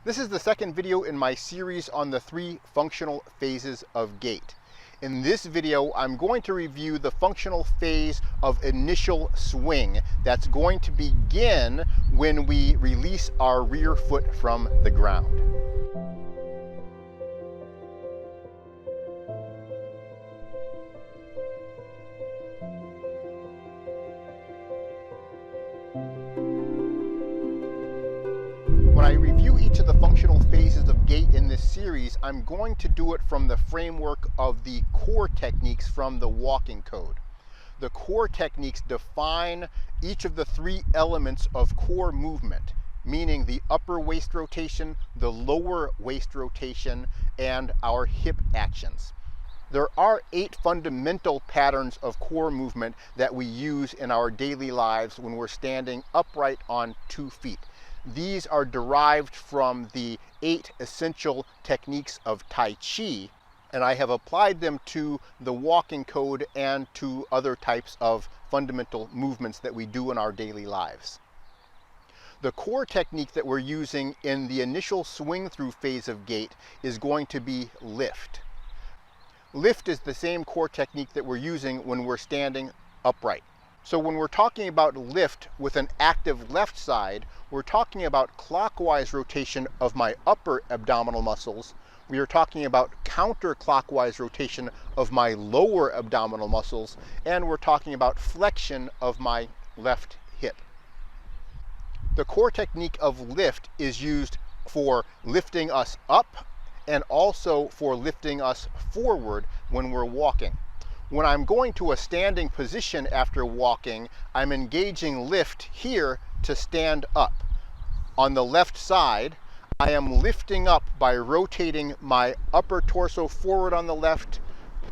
This is the second video in my series on the 3 functional phases of gait. In this video, I'm going to review the functional phase of initial swing that's going to begin when we release our rear foot from the ground. When I review each of the functional phases of gait in this series, I'm going to do it from the framework of the core techniques from the walking code. The core techniques define each of the 3 elements of core movement, meaning the upper waist rotation, the lower waist rotation, and our hip actions. There are 8 fundamental patterns of core movement that we use in our daily lives when we're standing upright on 2 feet. These are derived from the 8 essential techniques of Tai Chi, and I have applied them to the walking code and to other types of fundamental movements that we do in our daily lives. The core technique that we're using in the initial swing through phase of gait is going to be lift. Lift is the same core technique that we're using when we're standing upright. So when we're talking about lift with an active left side, we're talking about clockwise rotation of my upper abdominal muscles. We are talking about counterclockwise rotation of my lower abdominal muscles, and we're talking about flexion of my left hip. The core technique of lift is used for lifting us up and also for lifting us forward when we're walking. When I'm going to a standing position after walking, I'm engaging lift here to stand up. On the left side, I am lifting up by rotating my upper torso forward on the left,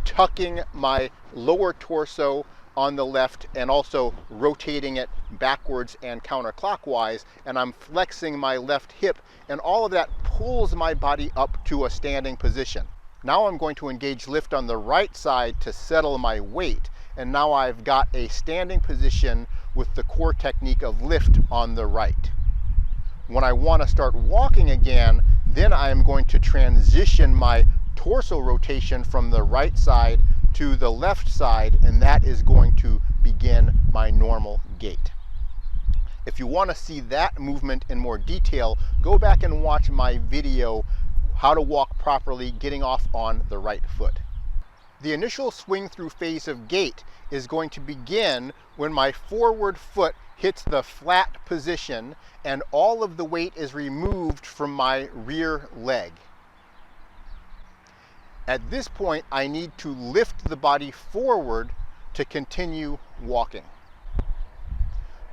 tucking my lower torso on the left, and also rotating it backwards and counterclockwise, and I'm flexing my left hip, and all of that pulls my body up to a standing position. Now I'm going to engage lift on the right side to settle my weight, and now I've got a standing position with the core technique of lift on the right. When I want to start walking again, then I am going to transition my torso rotation from the right side to the left side, and that is going to begin my normal gait. If you want to see that movement in more detail, go back and watch my video, How to Walk Properly, Getting Off on the Right Foot. The initial swing through phase of gait is going to begin when my forward foot hits the flat position and all of the weight is removed from my rear leg. At this point, I need to lift the body forward to continue walking.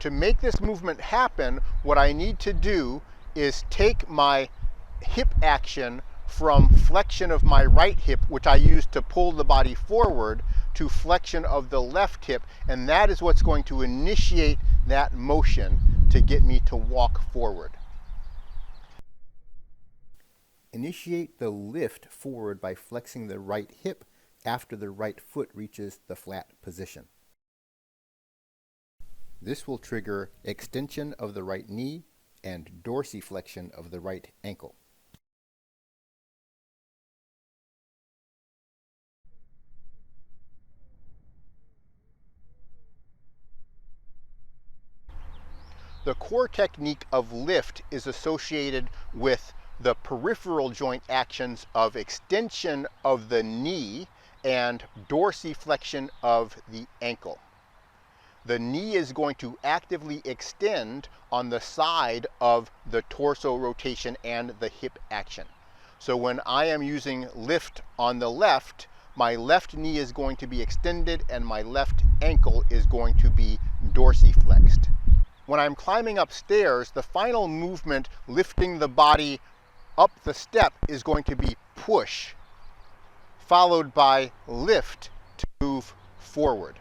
To make this movement happen, what I need to do is take my hip action from flexion of my right hip, which I use to pull the body forward, to flexion of the left hip, and that is what's going to initiate that motion to get me to walk forward. Initiate the lift forward by flexing the right hip after the right foot reaches the flat position. This will trigger extension of the right knee and dorsiflexion of the right ankle. The core technique of lift is associated with the peripheral joint actions of extension of the knee and dorsiflexion of the ankle. The knee is going to actively extend on the side of the torso rotation and the hip action. So when I am using lift on the left, my left knee is going to be extended and my left ankle is going to be dorsiflexed. When I'm climbing up stairs, the final movement lifting the body up the step is going to be push, followed by lift to move forward.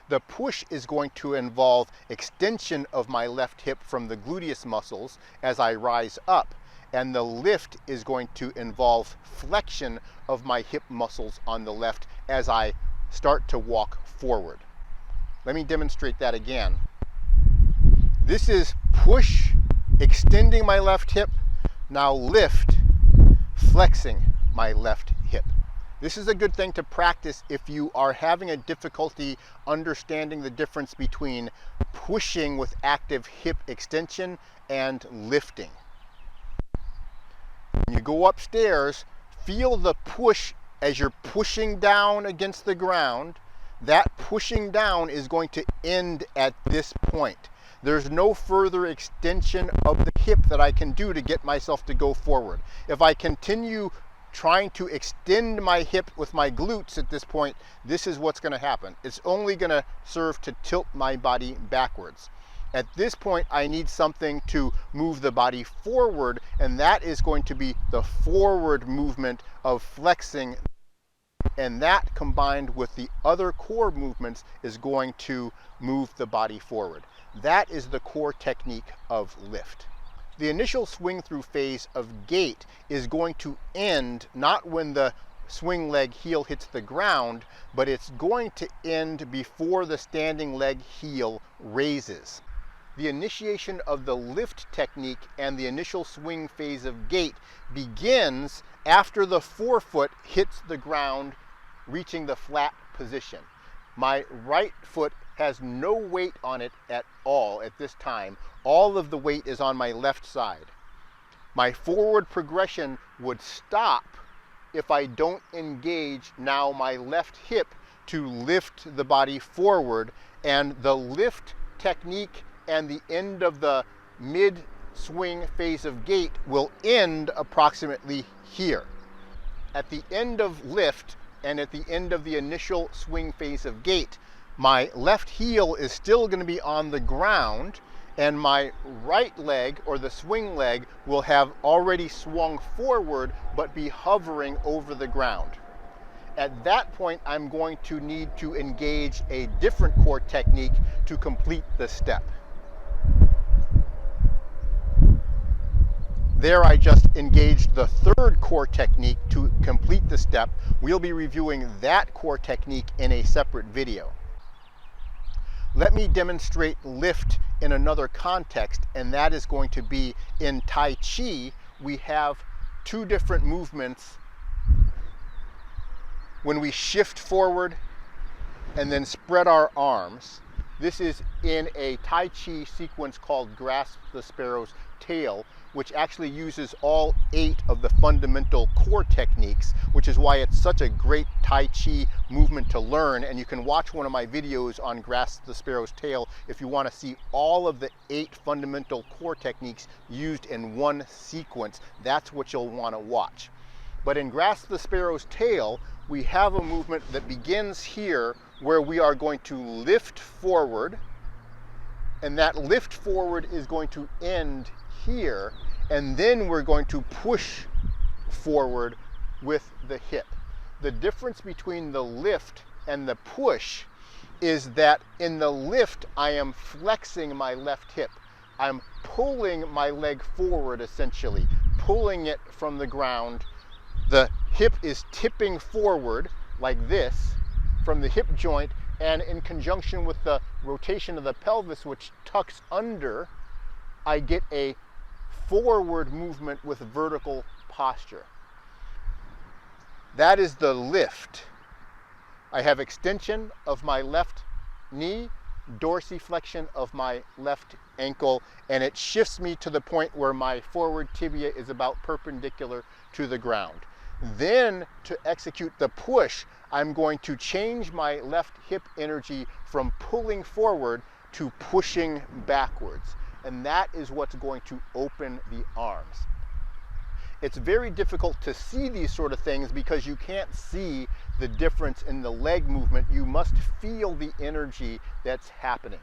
The push is going to involve extension of my left hip from the gluteus muscles as I rise up, and the lift is going to involve flexion of my hip muscles on the left as I start to walk forward. Let me demonstrate that again. This is push, extending my left hip, Now lift, flexing my left hip. This is a good thing to practice if you are having a difficulty understanding the difference between pushing with active hip extension and lifting. When you go upstairs, feel the push as you're pushing down against the ground. That pushing down is going to end at this point. There's no further extension of the hip that I can do to get myself to go forward. If I continue trying to extend my hip with my glutes at this point, this is what's going to happen. It's only going to serve to tilt my body backwards. At this point, I need something to move the body forward, and that is going to be the forward movement of flexing. And that, combined with the other core movements, is going to move the body forward. That is the core technique of lift. The initial swing through phase of gait is going to end not when the swing leg heel hits the ground, but it's going to end before the standing leg heel raises. The initiation of the lift technique and the initial swing phase of gait begins after the forefoot hits the ground, reaching the flat position. My right foot has no weight on it at all at this time. All of the weight is on my left side. My forward progression would stop if I don't engage now my left hip to lift the body forward, and the lift technique and the end of the mid-swing phase of gait will end approximately here. At the end of lift and at the end of the initial swing phase of gait, my left heel is still going to be on the ground, and my right leg, or the swing leg, will have already swung forward but be hovering over the ground. At that point, I'm going to need to engage a different core technique to complete the step. There I just engaged the third core technique to complete the step. We'll be reviewing that core technique in a separate video. Let me demonstrate lift in another context, and that is going to be in Tai Chi. We have two different movements when we shift forward and then spread our arms. This is in a Tai Chi sequence called Grasp the Sparrow's Tail, which actually uses all 8 of the fundamental core techniques, which is why it's such a great Tai Chi movement to learn. And you can watch one of my videos on Grasp the Sparrow's Tail if you want to see all of the 8 fundamental core techniques used in one sequence. That's what you'll want to watch. But in Grasp the Sparrow's Tail, we have a movement that begins here where we are going to lift forward, and that lift forward is going to end here, and then we're going to push forward with the hip. The difference between the lift and the push is that in the lift, I am flexing my left hip. I'm pulling my leg forward, essentially, pulling it from the ground. The hip is tipping forward like this from the hip joint, and in conjunction with the rotation of the pelvis, which tucks under, I get a forward movement with vertical posture. That is the lift. I have extension of my left knee, dorsiflexion of my left ankle, and it shifts me to the point where my forward tibia is about perpendicular to the ground. Then, to execute the push, I'm going to change my left hip energy from pulling forward to pushing backwards. And that is what's going to open the arms. It's very difficult to see these sort of things because you can't see the difference in the leg movement. You must feel the energy that's happening.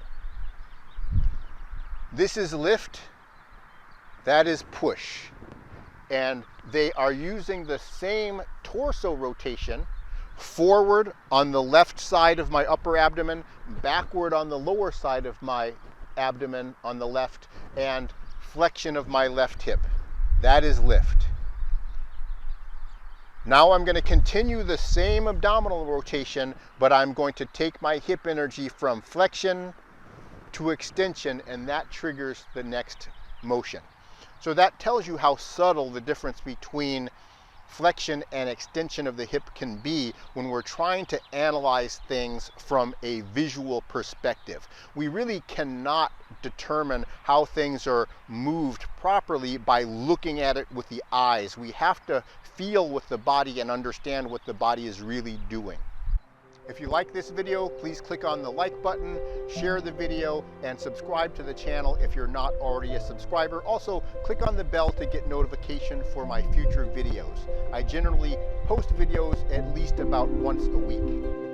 This is lift, that is push. And they are using the same torso rotation, forward on the left side of my upper abdomen, backward on the lower side of my abdomen on the left, and flexion of my left hip. That is lift. Now I'm going to continue the same abdominal rotation, but I'm going to take my hip energy from flexion to extension, and that triggers the next motion. So that tells you how subtle the difference between flexion and extension of the hip can be when we're trying to analyze things from a visual perspective. We really cannot determine how things are moved properly by looking at it with the eyes. We have to feel with the body and understand what the body is really doing. If you like this video, please click on the like button, share the video, and subscribe to the channel if you're not already a subscriber. Also, click on the bell to get notification for my future videos. I generally post videos at least about once a week.